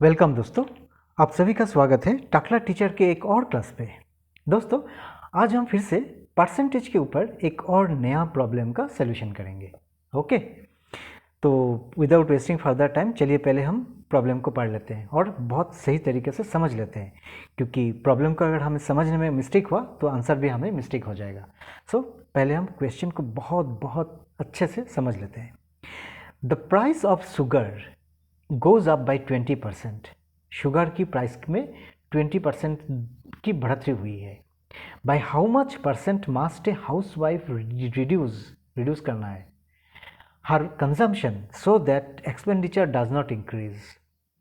Welcome दोस्तों, आप सभी का स्वागत है टाकला टीचर के एक और क्लास पे। दोस्तों, आज हम फिर से परसेंटेज के ऊपर एक और नया प्रॉब्लम का सलूशन करेंगे। ओके, तो विदाउट वेस्टिंग फर्दर टाइम चलिए पहले हम प्रॉब्लम को पढ़ लेते हैं और बहुत सही तरीके से समझ लेते हैं, क्योंकि प्रॉब्लम को अगर हमें समझने में मिस्टेक हुआ तो आंसर भी हमें मिस्टेक हो जाएगा। सो पहले हम क्वेश्चन को बहुत अच्छे से समझ लेते हैं। The price of sugar goes up by 20%। Sugar की प्राइस में 20% की बढ़ोतरी हुई है। By how much percent must a housewife reduce करना है her consumption so that expenditure does not increase.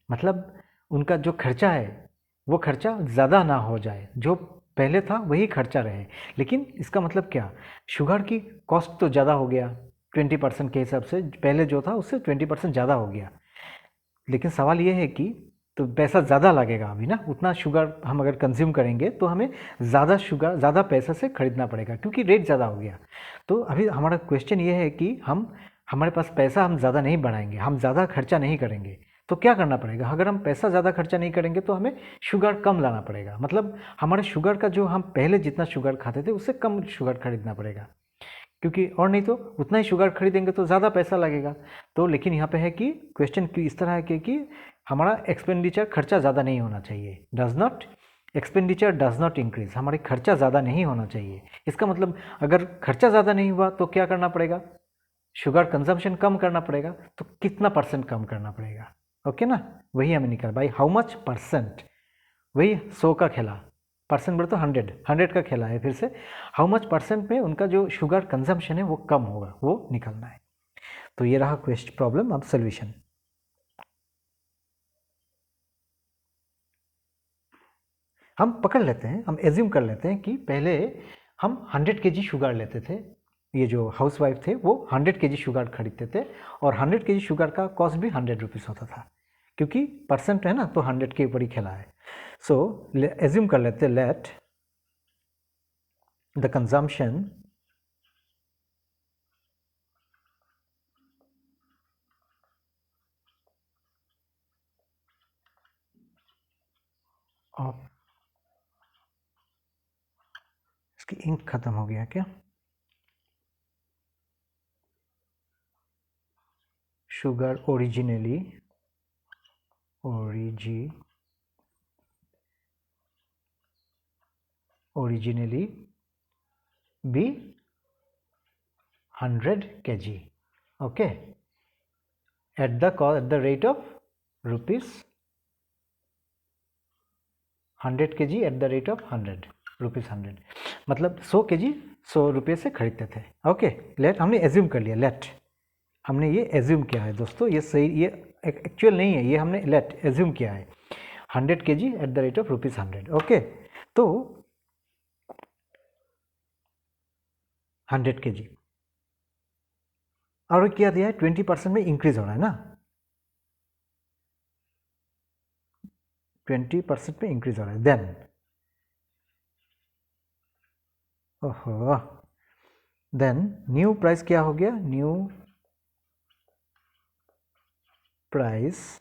मतलब उनका जो खर्चा है वो खर्चा ज़्यादा ना हो जाए, जो पहले था वही खर्चा रहे। लेकिन इसका मतलब क्या, शुगर की कॉस्ट तो ज़्यादा हो गया 20% के हिसाब से, पहले जो था उससे 20% ज़्यादा हो गया। लेकिन सवाल ये है कि तो पैसा ज़्यादा लगेगा अभी ना, उतना शुगर हम अगर कंज्यूम करेंगे तो हमें ज़्यादा शुगर ज़्यादा पैसे से खरीदना पड़ेगा क्योंकि रेट ज़्यादा हो गया। तो अभी हमारा क्वेश्चन ये है कि हमारे पास पैसा हम ज़्यादा नहीं बढ़ाएंगे, हम ज़्यादा खर्चा नहीं करेंगे, तो क्या करना पड़ेगा। अगर हम पैसा ज़्यादा खर्चा नहीं करेंगे तो हमें शुगर कम लाना पड़ेगा। मतलब हमारे शुगर का जो हम पहले जितना शुगर खाते थे उससे कम शुगर खरीदना पड़ेगा, क्योंकि और नहीं तो उतना ही शुगर खरीदेंगे तो ज़्यादा पैसा लगेगा। तो लेकिन यहाँ पे है कि क्वेश्चन की इस तरह है कि हमारा एक्सपेंडिचर खर्चा ज़्यादा नहीं होना चाहिए। एक्सपेंडिचर डज नॉट इंक्रीज, हमारी खर्चा ज़्यादा नहीं होना चाहिए। इसका मतलब अगर खर्चा ज़्यादा नहीं हुआ तो क्या करना पड़ेगा, शुगर कंजम्पशन कम करना पड़ेगा। तो कितना परसेंट कम करना पड़ेगा, ओके ना, वही हमें निकल भाई हाउ मच परसेंट, वही 100 का खेला, परसेंट बोले तो 100 का खेला है। फिर से हाउ मच परसेंट में उनका जो शुगर कंजम्पशन है वो कम होगा, वो निकलना है। तो ये रहा क्वेश्चन प्रॉब्लम। अब सोल्यूशन हम पकड़ लेते हैं, हम एज्यूम कर लेते हैं कि पहले हम 100 केजी शुगर लेते थे। ये जो हाउस वाइफ थे वो 100 केजी शुगर खरीदते थे और 100 केजी शुगर का कॉस्ट भी 100 रुपीज़ होता था, क्योंकि परसेंट है ना तो 100 के ऊपर ही खेला है। सो एज्यूम कर लेते हैं, लेट द कंजम्पशन ऑफ, इसकी इंक खत्म हो गया क्या, sugar originally be 100 kg, okay, at the rate of rupees 100 kg at the rate of 100 rupees 100, मतलब 100 kg 100 रुपये से खरीदते थे। ओके, लेट हमने एज्यूम कर लिया, लेट हमने ये एज्यूम किया है दोस्तों, ये सही, ये एक्चुअल नहीं है, ये हमने लेट एज्यूम किया है 100 kg at the rate of rupees 100। Okay, तो 100 kg और क्या दिया है, 20% में इंक्रीज हो रहा है ना, 20% में इंक्रीज हो रहा है। देन ओहो, देन न्यू प्राइस क्या हो गया, new price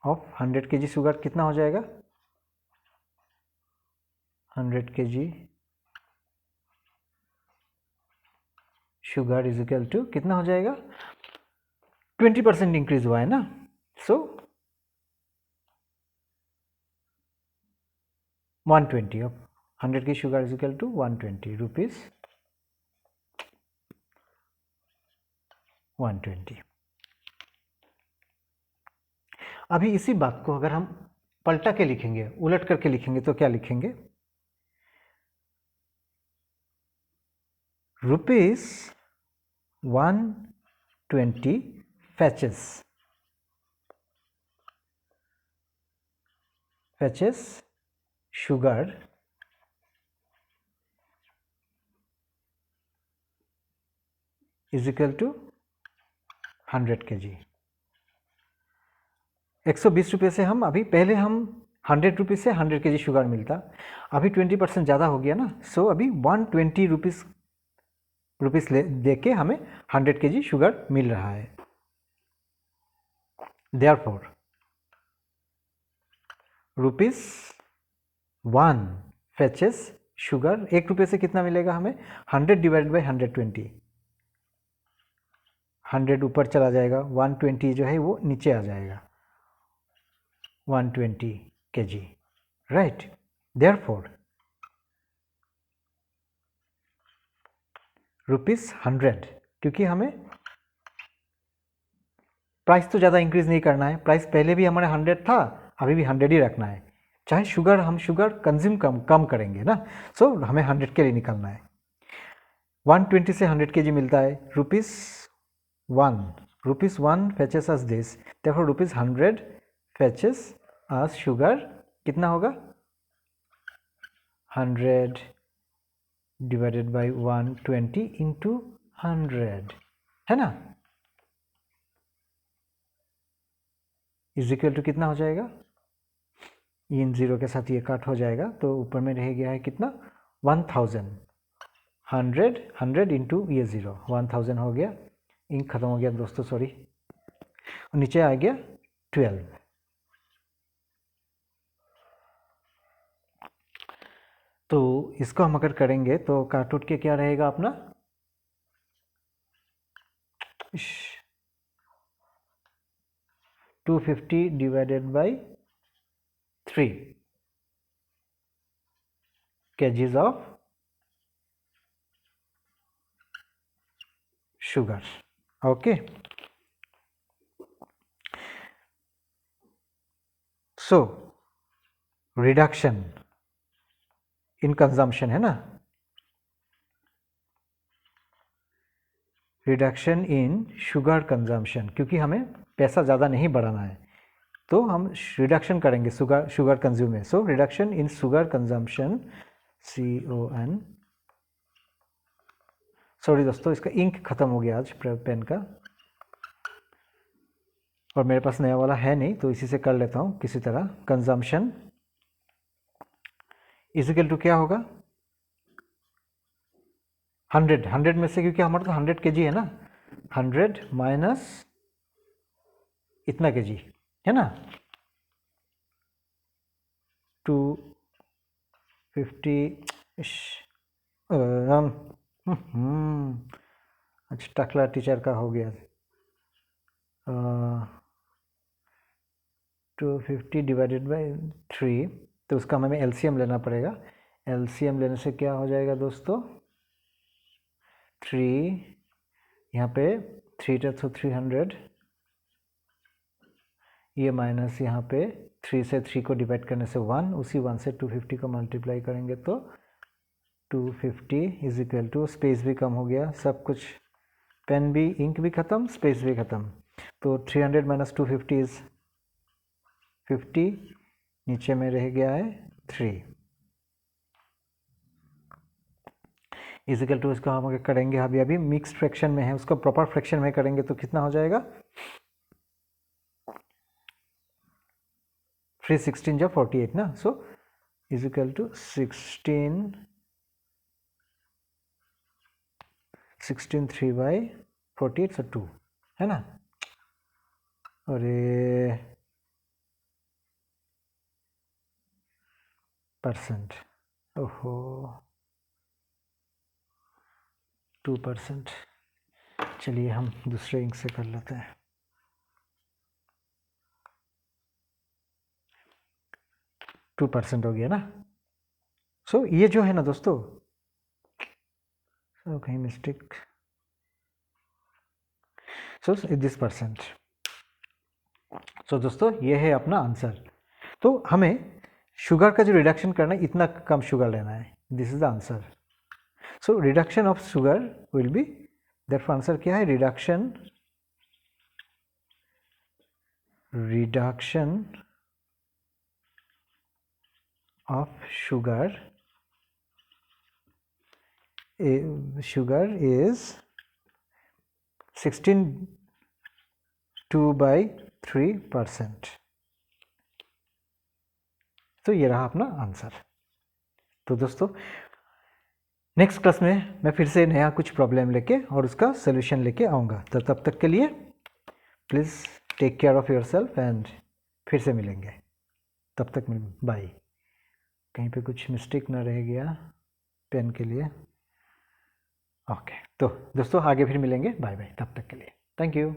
of 100 kg sugar कितना हो जाएगा, 100 kg sugar is equal to कितना हो जाएगा, 20% इंक्रीज हुआ है ना, सो 120 ऑफ 100 की sugar is equal to 120 rupees 120। अभी इसी बात को अगर हम पलटा के लिखेंगे, उलट करके लिखेंगे तो क्या लिखेंगे, rupees 120 fetches sugar is equal to 100 kg। 120 रुपये से हम अभी, पहले हम 100 रुपीज़ से 100 kg शुगर मिलता, अभी 20% ज़्यादा हो गया ना, सो अभी 120 रुपीज़ रुपीस दे के हमें 100 kg शुगर मिल रहा है। देयरफॉर ₹1 fetches शुगर, 1 रुपये से कितना मिलेगा हमें, 100 डिवाइडेड बाई 120, 100 ऊपर चला जाएगा, 120 जो है वो नीचे आ जाएगा, 120 kg, राइट। देयरफॉर ₹100, क्योंकि हमें प्राइस तो ज़्यादा इंक्रीज नहीं करना है, प्राइस पहले भी हमारे 100 था, अभी भी 100 ही रखना है, चाहे शुगर हम शुगर कंज्यूम कम करेंगे ना, सो हमें 100 के लिए निकलना है। 120 से 100 kg मिलता है, ₹1 fetches us this, therefore ₹100 fetches us sugar, कितना होगा, 100 डिवाइडेड बाई 120 इंटू 100, है ना, इज इक्वल टू कितना हो जाएगा, इन जीरो के साथ ये कट हो जाएगा, तो ऊपर में रह गया है कितना, 1000, 100 इंटू ये ज़ीरो, 1000 हो गया, इंक खत्म हो गया दोस्तों, सॉरी, नीचे आ गया 12। तो इसको हम अगर करेंगे तो काट उठ के क्या रहेगा अपना, 250 divided by 3 kgs of sugar, okay. So reduction in consumption है ना, रिडक्शन इन शुगर कंजम्पशन, क्योंकि हमें पैसा ज़्यादा नहीं बढ़ाना है, तो हम रिडक्शन करेंगे शुगर कंज्यूम में, so reduction in sugar consumption, CON, sorry दोस्तों इसका इंक खत्म हो गया आज पेन का, और मेरे पास नया वाला है नहीं, तो इसी से कर लेता हूँ किसी तरह। कंजम्पशन इजिकल टू क्या होगा, 100 में से, क्योंकि हमारा तो 100 kg है ना, 100 माइनस इतना kg है ना, 250, अच्छा टकला टीचर का हो गया, 250 डिवाइडेड बाई 3, तो उसका हमें LCM लेना पड़ेगा, LCM लेने से क्या हो जाएगा दोस्तों, 3 यहाँ पे 3 तो 300, ये माइनस यहाँ पे 3 से 3 को डिवाइड करने से 1, उसी 1 से 250 को मल्टीप्लाई करेंगे तो 250 इज इक्वल टू, स्पेस भी कम हो गया, सब कुछ, पेन भी, इंक भी ख़त्म, स्पेस भी ख़त्म, तो 300 माइनस 250 इज 50, नीचे में रह गया है 3, इजिकल टू, इसको हम अगर करेंगे, अभी मिक्स्ड फ्रैक्शन में है, उसको प्रॉपर फ्रैक्शन में करेंगे तो कितना हो जाएगा, 3 16 जब 48 ना, सो इजिकल टू 16 3 बाई 48, सो 2 है ना, अरे परसेंट, ओहो 2%, चलिए हम दूसरे इंक से कर लेते हैं, टू % हो गया ना, सो ये जो है ना दोस्तों, कहीं मिस्टेक, सो दिस %, सो दोस्तों ये है अपना आंसर। तो हमें शुगर का जो रिडक्शन करना है, इतना कम शुगर लेना है, this is the answer. So reduction of sugar will be, therefore answer क्या है, रिडक्शन of sugar is 16.2/3%। तो ये रहा अपना आंसर। तो दोस्तों नेक्स्ट क्लास में मैं फिर से नया कुछ प्रॉब्लम लेके और उसका सोल्यूशन लेके आऊँगा। तो तब तक के लिए please take care of yourself and फिर से मिलेंगे। तब तक बाय। कहीं पे कुछ मिस्टेक ना रह गया पेन के लिए। ओके, तो दोस्तों आगे फिर मिलेंगे। बाय बाय, तब तक के लिए थैंक यू।